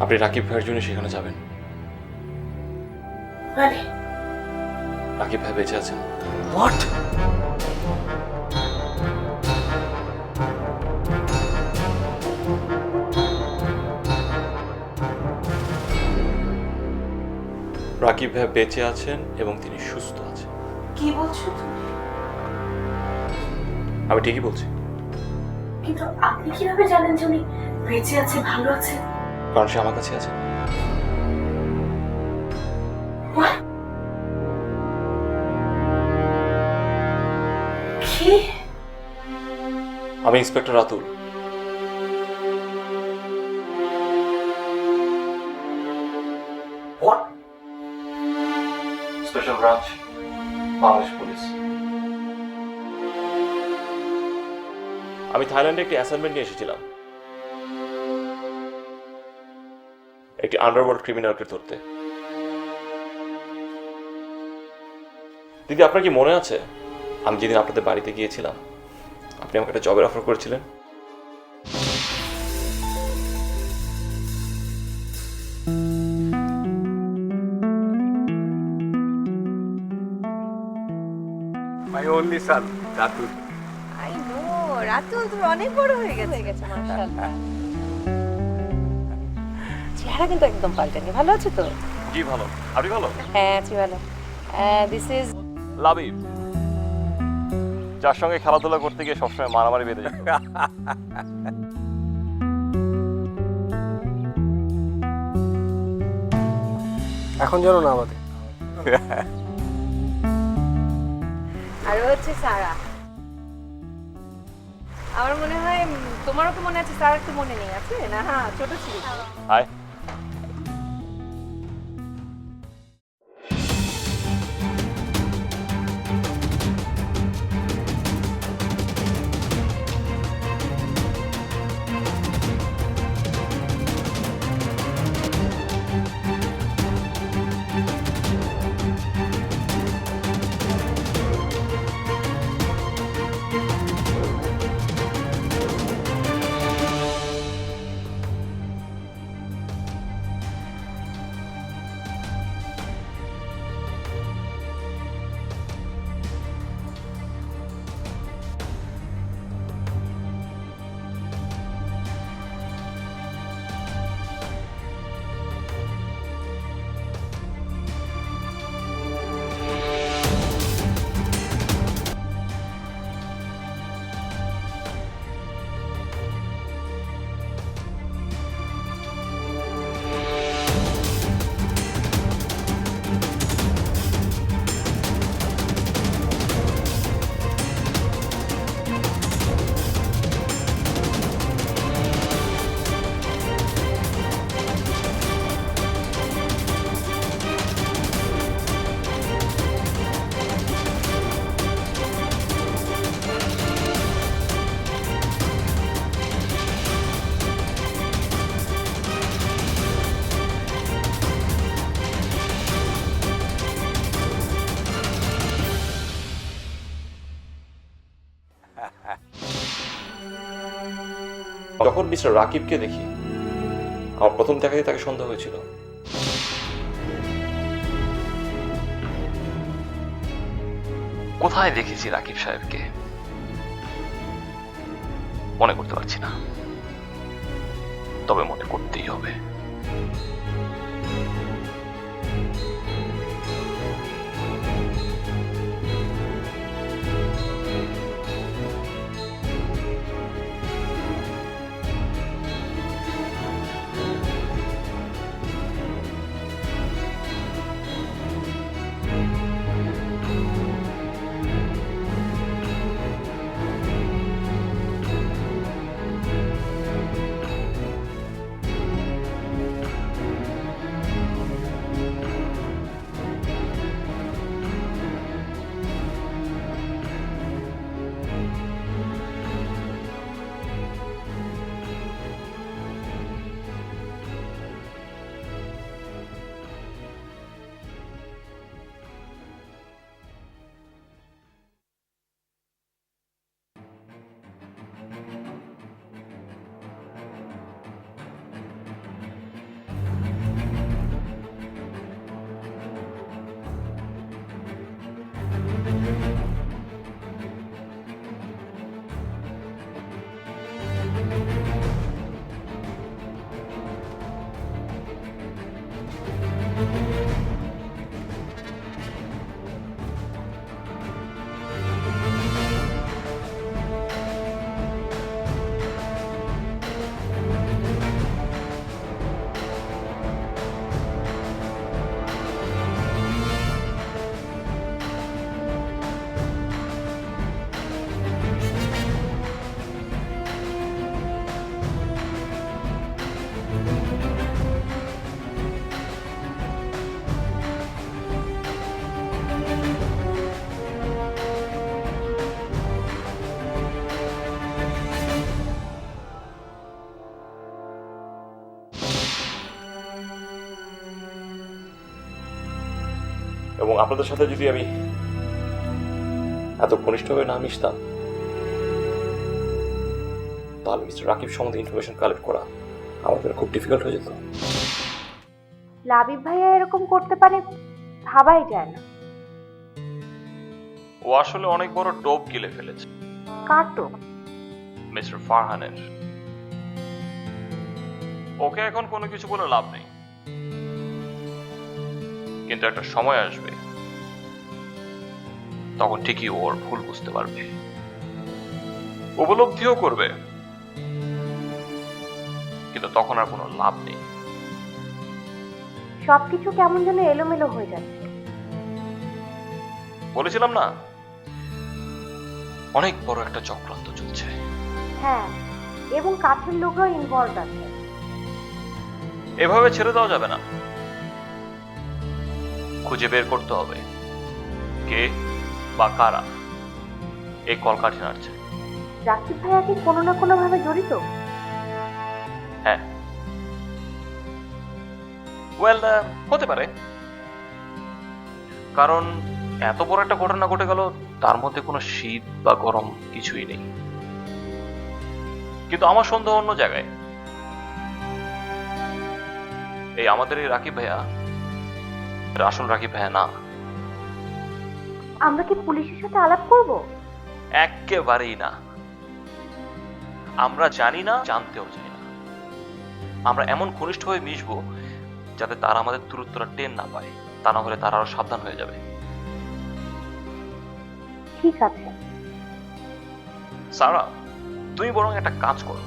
আপনি রাকিব ভাইয়ের জন্য সেখানে যাবেন? রাকিব ভাই বেঁচে আছেন। হোয়াট? রাকিব ভাই বেঁচে আছেন এবং তিনি সুস্থ আছেন। কি বলছো তুমি? আমি ঠিকই বলছি। কিন্তু আপনি কিভাবে জানেন যে উনি বেঁচে আছে, ভালো আছে? কারণ সে আমার কাছে আছে। কি? আমি inspector Ratul. What? Special branch, Bangladesh police. আমি থাইল্যান্ডে একটি অ্যাসাইনমেন্ট নিয়ে এসেছিলাম, একটি আন্ডারওয়ার্ল্ড ক্রিমিনালকে ধরতে। দিদি, আপনার কি মনে আছে আমি যেদিন আপনাদের বাড়িতে গিয়েছিলাম আপনি আমাকে একটা জবের অফার করেছিলেন? My only son Ratul. I know, Ratul তুমি অনেক বড় হয়ে গেছে মাশাআল্লাহ। চেহারা কিন্তু একদম পাল্টেনি। ভালো আছো তো? জি ভালো। আপনি ভালো? হ্যাঁ আছি ভালো। দিস ইজ লাবিব, যার সঙ্গে খেলাধুলা করতে গিয়ে সবসময় মারামারি বেঁধে যেত। এখন যেন না আমাদের। আর হচ্ছে সারা। আমার মনে হয় তোমারও তো মনে আছে, সারার তো মনে নেই আছে না? হ্যাঁ ছোট ছিল। হাই। যখন মিস্টার রাকিবকে দেখি আমার প্রথম দেখাতে তাকে সন্দেহ হয়েছিল। কোথায় দেখেছি রাকিব সাহেবকে মনে করতে পারছি না, তবে মনে করতেই হবে। আপনাদের সাথে যদি আমি এত ঘনিষ্ঠভাবে না মিশতাম, তাহলে মিস্টার রাকিব সম্বন্ধে ইনফরমেশন কালেক্ট করা আমাদের খুব ডিফিকাল্ট হয়ে যেত। লাবিব ভাইয়া এরকম করতে পারে ভাবাই যায় না। ও আসলে অনেক বড় টোপ গিলে ফেলেছে কার তো? মিস্টার ফারহানের। ওকে এখন কোনো কিছু বলে লাভ নেই, কিন্তু একটা সময় আসবে তখন ঠিকই ওর ভুল বুঝতে পারবে, উপলব্ধিও করবে, কিন্তু তখন আর কোনো লাভ নেই। সবকিছু কেমন যেন এলোমেলো হয়ে যাচ্ছে। বলেছিলাম না, অনেক বড় একটা চক্রান্ত চলছে। হ্যাঁ, এবং কাছের লোকরাও ইনভলভ আছে। এভাবে ছেড়ে দেওয়া যাবে না, খুঁজে বের করতে হবে কে বা কারা এই কলকাঠি নাড়ছে। রাকিব ভাইয়া কি কোনো না কোনো ভাবে জড়িত? হ্যাঁ, ওয়েল, হতে পারে, কারণ এত বড় একটা ঘটনা ঘটে গেল, তার মধ্যে কোনো শীত বা গরম কিছুই নেই। কিন্তু আমার সন্দেহ অন্য জায়গায়। এই আমাদের এই রাকিব ভাইয়া আসল রাকিব ভাইয়া না। আমরা কি পুলিশের সাথে আলাপ করব? একেবারেই না। আমরা জানি না, জানতেও চাই না। আমরা এমন ঘনিষ্ঠ হয়ে মিশবো যাতে তারা আমাদের দূরত্বটা টেন না পায়, তা না হলে তারা আরো সাবধান হয়ে যাবে। ঠিক আছে। সারা, তুমি বরং একটা কাজ করো,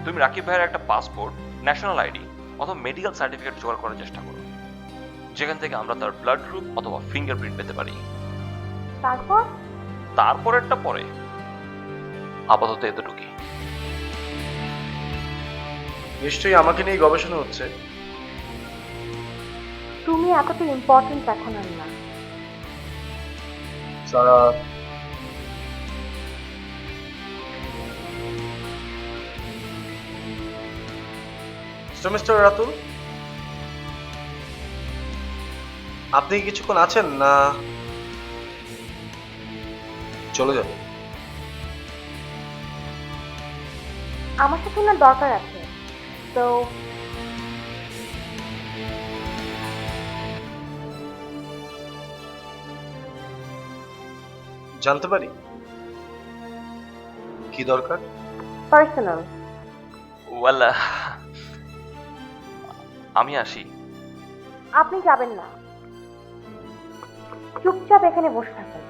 তুমি রাকিব ভাইয়ের একটা পাসপোর্ট, ন্যাশনাল আইডি অথবা মেডিকেল সার্টিফিকেট জোগাড় করার চেষ্টা করো, যেখান থেকে আমরা তার ব্লাড গ্রুপ অথবা ফিঙ্গারপ্রিন্ট পেতে পারি। তারপরেরটা পরে, আপাতত এতটুকুই। নিশ্চয়ই আমাকে নিয়ে গবেষণা হচ্ছে। তুমি এতটা ইম্পর্টেন্ট এখন আর না। সারা, মিস্টার রাতুল, আপনি কি কিছুক্ষণ আছেন না চলে যাবেন? আমার সাথে ওনার দরকার আছে, তো জানতে পারি কি দরকার? পার্সোনাল। ওয়েল, আমি আসি। আপনি যাবেন না, চুপচাপ এখানে বসে থাকেন।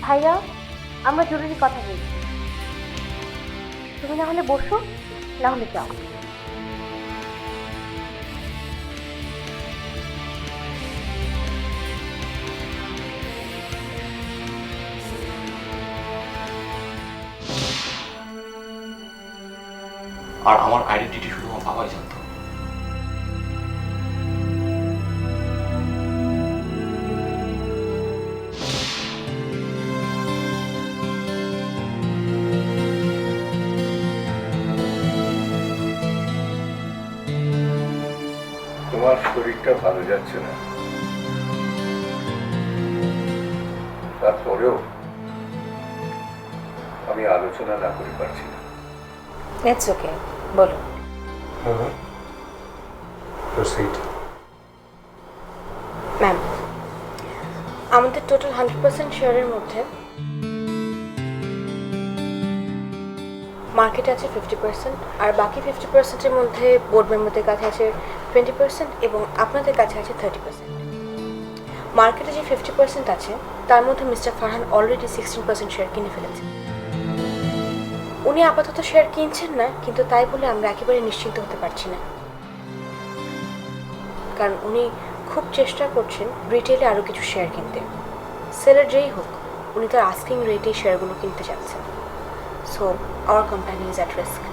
ভাইয়া, আমরা জরুরি কথা বলছি। তুমি না হলে বসো, না হলে যাও। আর আমার আইডেন্টিটি শুধু আমার বাবাই জানতো। তোমার শরীরটা ভালো যাচ্ছে না, তারপরেও আমি আলোচনা না করে পারছি না। ইটস ওকে, বলো। ম্যাম, আমাদের টোটাল 100% শেয়ারের মধ্যে মার্কেটে আছে 50%, আর বাকি 50%-এর মধ্যে বোর্ড মেম্বারদের কাছে আছে 20% এবং আপনাদের কাছে আছে 30%। মার্কেটে যে 50% আছে তার মধ্যে মিস্টার ফারহান অলরেডি 16% শেয়ার কিনে ফেলেছেন। উনি আপাতত শেয়ার কিনছেন না, কিন্তু তাই বলে আমরা একেবারে নিশ্চিন্ত হতে পারছি না, কারণ উনি খুব চেষ্টা করছেন রিটেলে আরও কিছু শেয়ার কিনতে। সেলার যেই হোক, উনি তার আস্কিং রেটেই শেয়ারগুলো কিনতে চাচ্ছেন। So our company is at risk.